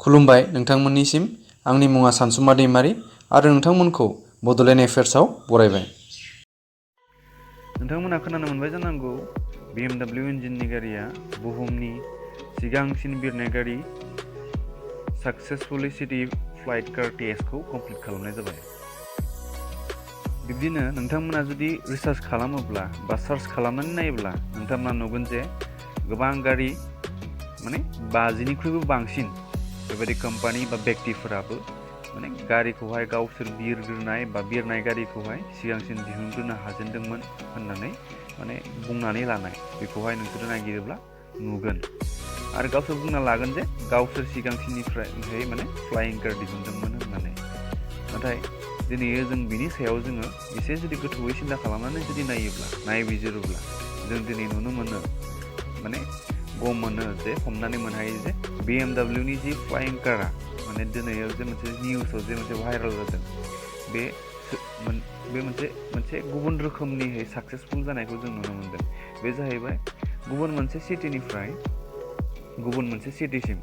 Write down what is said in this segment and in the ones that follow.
खुलुमबाय नोंथांमोननिसिम आंनि मुङा सानसुमा दैमारि आरो नोंथांमोनखौ बड'लेण्ड एफेयार्सआव बरायबाय। नोंथांमोना खोनानो मोनबाय जानांगौ BMW इन्जिननि गारिया बुहुमनि सिगांसिन बिरनाय गारि साक्सेसफुलि सिटी फ्लाइट कार टेस्टखौ कमप्लिट खालामनाय जाबाय। बिब्दिनो नोंथांमोना जुदि रिसार्च खालामोब्ला बा सार्च खालामनानै नायोब्ला नोंथांमोना नुगोन जे गोबां गारि माने 50निख्रुइबो बांसिन बेबायदि कम्पानि बा व्यक्तिफोराबो माने गारिखौहाय गावसोर बिरग्रोनाय बा बिरनाय गारिखौहाय सिगांसिन दिहुनग्रोनो हाजेनदोंमोन होननानै माने बुंनानै लानाय बेखौहाय नोंसोरो नागिरोब्ला नुगोन आरो गावसोर बुंना लागोन जे गावसोर सिगांसिननिफ्राय माने फ्लाइं कार दिहुनदोंमोन होननानै। नाथाय दिनै जों बिनि सायाव जोङो एसे जुदि गोथौयै सिन्था खालामनानै जुदि नायबिजिरोब्ला जों दिनै नुनो मोनो माने गम मोनो जे हमनानै मोनहायो जे BMWनि जि फ्लाइं कारआ माने दिनै जे मोनसे निउसाव जे मोनसे भाइरेल जादों बे मोनसे गुबुन रोखोमनि साक्सेसफुल जानायखौ जों नुनो मोनदों। बे जाहैबाय गुबुन मोनसे सिटिनिफ्राय गुबुन मोनसे सिटिसिम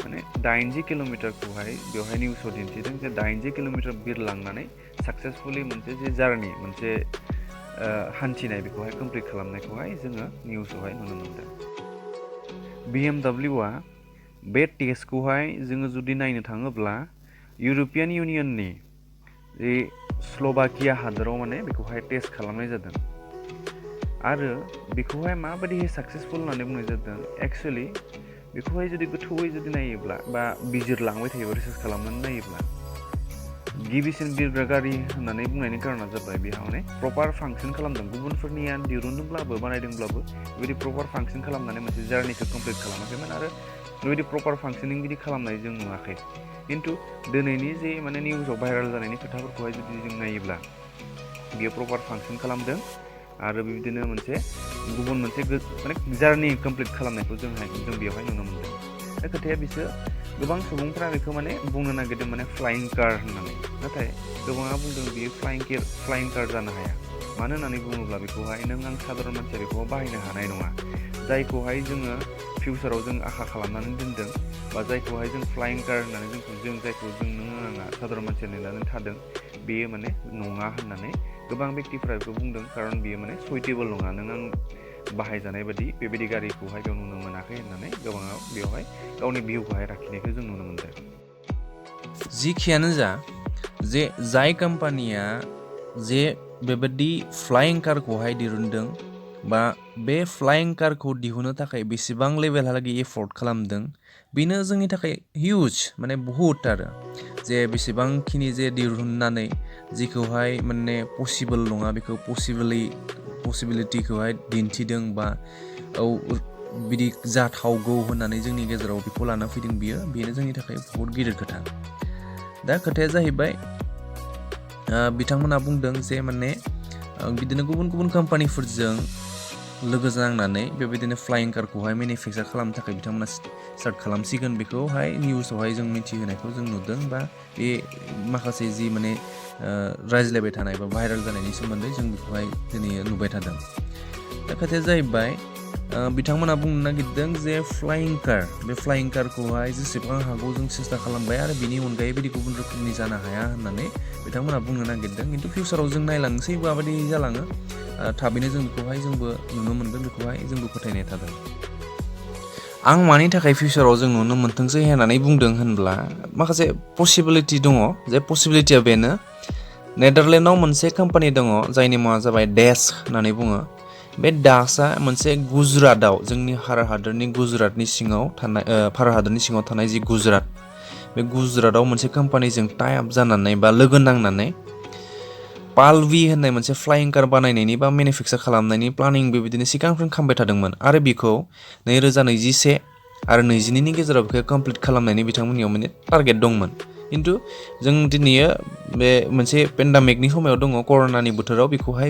माने 80 किल'मिटारखौहाय बेवहाय निउसाव दिन्थिदों जे 80 किल'मिटार बिरलांनानै साक्सेसफुलि मोनसे जे जार्नि मोनसे हान्थिनाय बेखौहाय कमप्लिट खालामनायखौहाय जोङो निउसावहाय नुनो मोनदों। BMWआ बे टेस्टखौहाय जोङो जुदि नायनो थाङोब्ला इउर'पियान इउनियननि जे स्ल'भाकिया हादोराव माने बेखौहाय टेस्ट खालामनाय जादों आरो बेखौहाय माबायदिहाय साक्सेसफुल होननानै बुंनाय जादों एक्सुवेलि बेखौहाय जुदि गोथौयै जुदि नायोब्ला बा बिजिरलांबाय थायोब्ला रिसार्च खालामनानै नायोब्ला गिबिसिन बिरग्रा गारि होननानै बुंनायनि कारना जाबाय बेहा माने प्रपार फांसन खालामदों। गुबुनफोरनिया दिरुनदोंब्लाबो बानायदोंब्लाबो बेबायदि प्रपार फांसन खालामनानै मोनसे जार्निखौ कमप्लिट खालामाखैमोन आरो बेबायदि प्रपार फांसनिं बिदि खालामनाय जों नुवाखै। खिन्थु दिनैनि जे माने निउसाव भाइरेल जानायनि खोथाफोरखौहाय जुदि जों नायोब्ला बियो प्रपार फांसन खालामदों आरो बिदिनो गुबुन मोनसे माने जार्नि कमप्लिट खालामनायखौ जों बेवहाय नुनो मोनदों। बे खोथाया बिसोर गोबां सुबुंफ्रा बेखौ माने बुंनो नागिरदों माने फ्लाइं कार होननानै, नाथाय गोबाङा बुंदों बियो फ्लाइं कार जानो हाया। मानो होननानै बुङोब्ला बेखौहाय नों आं साधारन मानसिया बेखौ बाहायनो हानाय नङा। जायखौहाय जोङो फिउचाराव जों आखा खालामनानै दोनदों बा जायखौहाय जों फ्लाइं कार होननानै जायखौ नों आंहा साधारन मानसिया नेनानै थादों बेयो माने नङा होननानै गोबां व्यक्तिफ्रा बेखौ बुंदों। खारन बियो माने सुइटेबोल नङा, नों आं बाहायजानाय बायदि बेबायदि गारिखौहाय बेयाव नुनो मोनाखै होननानै गोबाङा बेवहाय गावनि भिउखौहाय लाखिनायखौ जों नुनो मोनदों। जिखियानो जा जे जाय कम्पानिया जे बेबायदि फ्लाइं कारखौहाय दिरुनदों बा बे फ्लाइं कारखौ दिहुननो थाखाय बेसेबां लेभेलहालागै एफर्ट खालामदों बेनो जोंनि थाखाय हिउज माने बहुद आरो जे बेसेबांखिनि जे दिहुननानै जिखौहाय माने पसिबोल नङा बेखौ पसिबिलिटिखौहाय दिन्थिदों बा बिदि जाथावगौ होननानै जोंनि गेजेराव बेखौ लाना फैदों बेनो जोंनि थाखाय बहुत गिदिर खोथा। दा खोथाया जाहैबाय बिथांमोना बुंदों जे माने बिदिनो गुबुन गुबुन कम्पानिफोरजों लोगो नांनानै बेबायदिनो फ्लाइं कारखौहाय मेनुफेक्सार खालामनो थाखाय बिथांमोना स्टार्ट खालामसिगोन। बेखौहाय निउसावहाय जों मिथिहोनायखौ जों नुदों बा बे माखासे जि माने रायज्लायबाय थानाय बा भाइरेल जानायनि सोमोन्दै जों बेखौहाय दिनै नुबाय थादों। दा खोथाया जाहैबाय बिथांमोना बुंनो नागिरदों जे बे फ्लाइं कारखौहाय जेसेबां हागौ जों सेस्था खालामबाय आरो बिनि अनगायै बिदि गुबुन रोखोमनि जानो हाया होननानै बिथांमोना बुंनो नागिरदों। खिन्थु फिउचाराव जों नायलांनोसै माबायदि जालाङो, थाबैनो जों बेखौहाय जोंबो नुनो मोनगोन, बेखौहाय जोंबो फोथायनाय थादों। आं मानि थाखाय फिउचाराव जों नुनो मोनथोंसै होननानै बुंदों होनब्ला माखासे पसिबिलिटि दङ। जे पसिबिलिटिया बेनो, नेदारलेण्डआव मोनसे कम्पानि दङ जायनि मुङा जाबाय डेश होननानै बुङो। बे डाचआ मोनसे गुजरातआव जोंनि भारत हादरनि सिङाव थानाय जि गुजरात, बे गुजरातआव मोनसे कम्पानिजों टाइ आप जानानै बा लोगो नांनानै पालवि होननाय मोनसे फ्लाइं कार बानायनायनि बा मेनुफेक्सार खालामनायनि प्लानिं बेबायदिनो सिगांनिफ्रायनो खालामबाय थादोंमोन आरो बेखौ 2021 आरो 2022नि गेजेराव बेखौ कमप्लिट खालामनायनि बिथांमोननियाव माने टारगेट दंमोन। खिन्थु जों दिनै बे मोनसे पेन्डामिकनि समायाव दङ, कर'नानि बोथोराव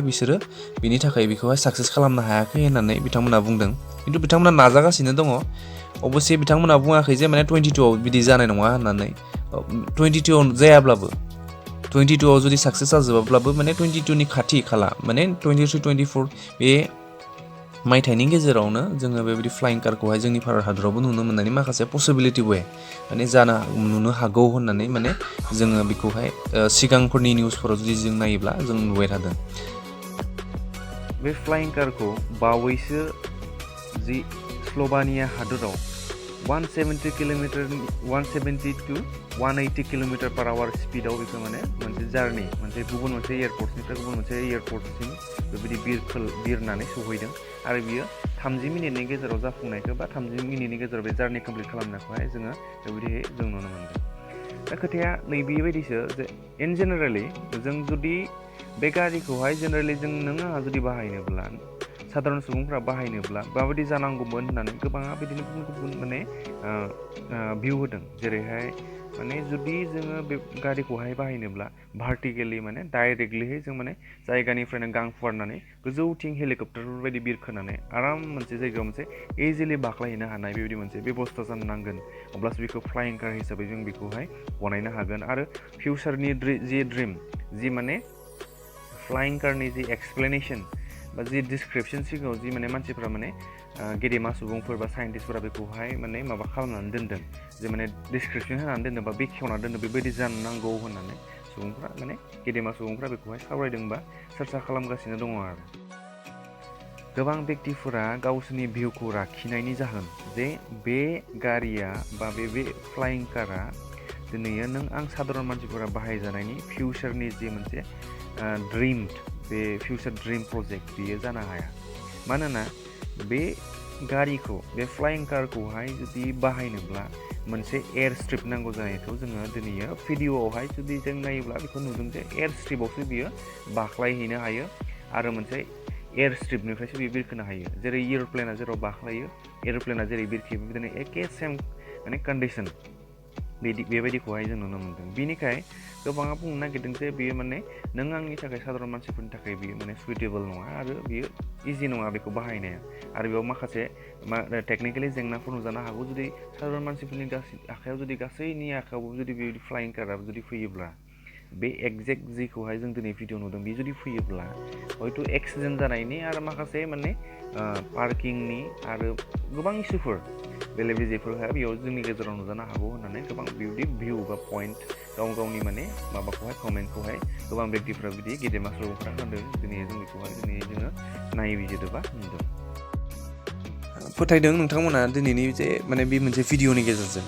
बिसोरो बिनि थाखाय बेखौहाय साक्सेस खालामनो हायाखै होननानै बिथांमोना बुंदों। खिन्थु बिथांमोना नाजागासिनो दङ। अबस्से बिथांमोना बुङाखै जे माने 22आव बिदि जानाय नङा होननानै। 22आव जायाब्लाबो 22आव जुदि साक्सेस जाजोबाब्लाबो माने 22नि खाथि खाला माने 23-24 बे मायथाइनि गेजेरावनो जोङो बेबायदि फ्लाइं कारखौहाय जोंनि भारत हादरावबो नुनो मोननायनि माखासे पसिबिलिटि वे माने नुनो हागौ होननानै माने जोङो बेखौहाय सिगांफोरनि निउसफोराव जुदि जों नायोब्ला जों नुबाय थादों। बे फ्लाइं कारखौ बावैसो जि स्ल'भानिया हादोराव 170 टु 180 किल'मिटार पार आवार स्पिडाव बेखौ माने मोनसे जार्नि गुबुन मोनसे एयारपर्टनिफ्राय गुबुन मोनसे एयारपर्टसिम बेबायदि बिरनानै सौहैदों आरो बियो 30 मिनिटनि गेजेराव जाफुंनायखौ बा 30 मिनिटनि गेजेराव बे जार्नि कमप्लिट खालामनायखौहाय जोङो बेबायदियै जों नुनो मोनदों। दा खोथाया नैबेबायदिसो जे इन जेनेरेलि जों जुदि बे गारिखौहाय जेनेरेलि नों आंहा जुदि बाहायनोब्ला साधारन सुबुंफ्रा बाहायनोब्ला माबायदि जानांगौमोन होननानै गोबाङा बिदिनो गुबुन गुबुन माने भिउ होदों। जेरैहाय माने जुदि जोङो बे गारिखौहाय बाहायनोब्ला भार्टिकेलि माने डाइरेक्टलिहै जों माने जायगानिफ्रायनो गां फुवारनानै गोजौथिं हेलिकप्टारफोर बायदि बिरखोनानै आराम मोनसे जायगायाव मोनसे इजिलि बाख्लायहैनो हानाय बेबायदि मोनसे बेबस्था जानो नांगोन। अब्लासो बेखौ फ्लाइं कार हिसाबै जों बेखौहाय बनायनो हागोन आरो फिउचारनि जि ड्रिम जि माने फ्लाइं कारनि जि एक्सप्लेनेसन बा जि डिसक्रिपसन सिगाङाव जि माने मानसिफ्रा माने गेदेमा सुबुंफोर बा साइन्टिस्टफोरा बेखौहाय माने माबा खालामनानै दोनदों जे माने डिसक्रिपसन होनानै दोनदों बा बेखेवना दोनदों बेबायदि जानो नांगौ होननानै सुबुंफ्रा माने गेदेमा सुबुंफ्रा बेखौहाय सावरायदों बा चर्चा खालामगासिनो दङ आरो। गोबां बेक्तिफोरा गावसोरनि भिउखौ लाखिनायनि जाहोन जे बे गारिया बा बे फ्लाइं कारआ दिनैयो नों आं साधारन मानसिफोरा बाहायजानायनि फिउचारनि जि मोनसे ड्रिम बे फिउचार ड्रिम प्रजेक्ट बियो जानो हाया। मानोना बे गारिखौ बे फ्लाइं कारखौहाय जुदि बाहायनोब्ला मोनसे एयार स्ट्रिप नांगौ जानायखौ जोङो दिनैयो भिडिअ'आवहाय जुदि जों नायोब्ला बेखौ नुदों जे एयार स्ट्रिपआवसो बियो बाख्लायहैनो हायो आरो मोनसे एयार स्ट्रिपनिफ्रायसो बियो बिरखोनो हायो। जेरै एर'प्लेना जेराव बाख्लायो एर'प्लेना जेरै बिरखियो बिदिनो एखे सेम माने कन्डिसन बेबायदिखौहाय जों नुनो मोनदों। बिनिखाय गोबाङा बुंनो नागिरदों जे बियो माने नों आंनि थाखाय साधारन मानसिफोरनि थाखाय बियो माने सुइटेबोल नङा आरो बियो इजि नङा बेखौ बाहायनाया आरो बेयाव माखासे टेकनिकेलि जेंनाफोर नुजानो हागौ। जुदि साधारन मानसिफोरनि आखायाव जुदि गासैनि आखायावबो जुदि बेबायदि फ्लाइं कारआ जुदि फैयोब्ला बे एक्जेक्ट जिखौहाय जों दिनै भिडिअ नुदों बे जुदि फैयोब्ला हयथ' एक्सिडेन्ट जानायनि आरो माखासे माने पार्किंनि आरो गोबां इस्युफोर बेले बेजेफोरहाय बेयाव जोंनि गेजेराव नुजानो हागौ होननानै गोबां बेबायदि भिउ बा पइन्ट गावनि माने माबाखौहाय कमेन्टखौहाय गोबां बेक्तिफ्रा बिदि गेदेमा सुबुंफ्रा होनदों। दिनै जों बेखौहाय जोङो नायबिजिरोबा नुदों। फोथायदों नोंथांमोना दिनैनि जे माने बे मोनसे भिडिअनि गेजेरजों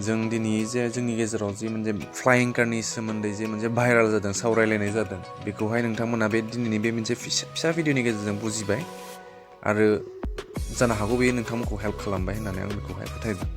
जों दिनै जे जोंनि गेजेराव जि मोनसे फ्लाइं कारनि सोमोन्दै जे मोनसे भाइरेल जादों सावरायलायनाय जादों बेखौहाय नोंथांमोना बे दिनैनि बे मोनसे फिसा भिडिअनि गेजेरजों बुजिबाय आरो जानो हागौ बेयो नोंथांमोनखौ हेल्प खालामबाय होननानै आं बेखौहाय फोथायदों।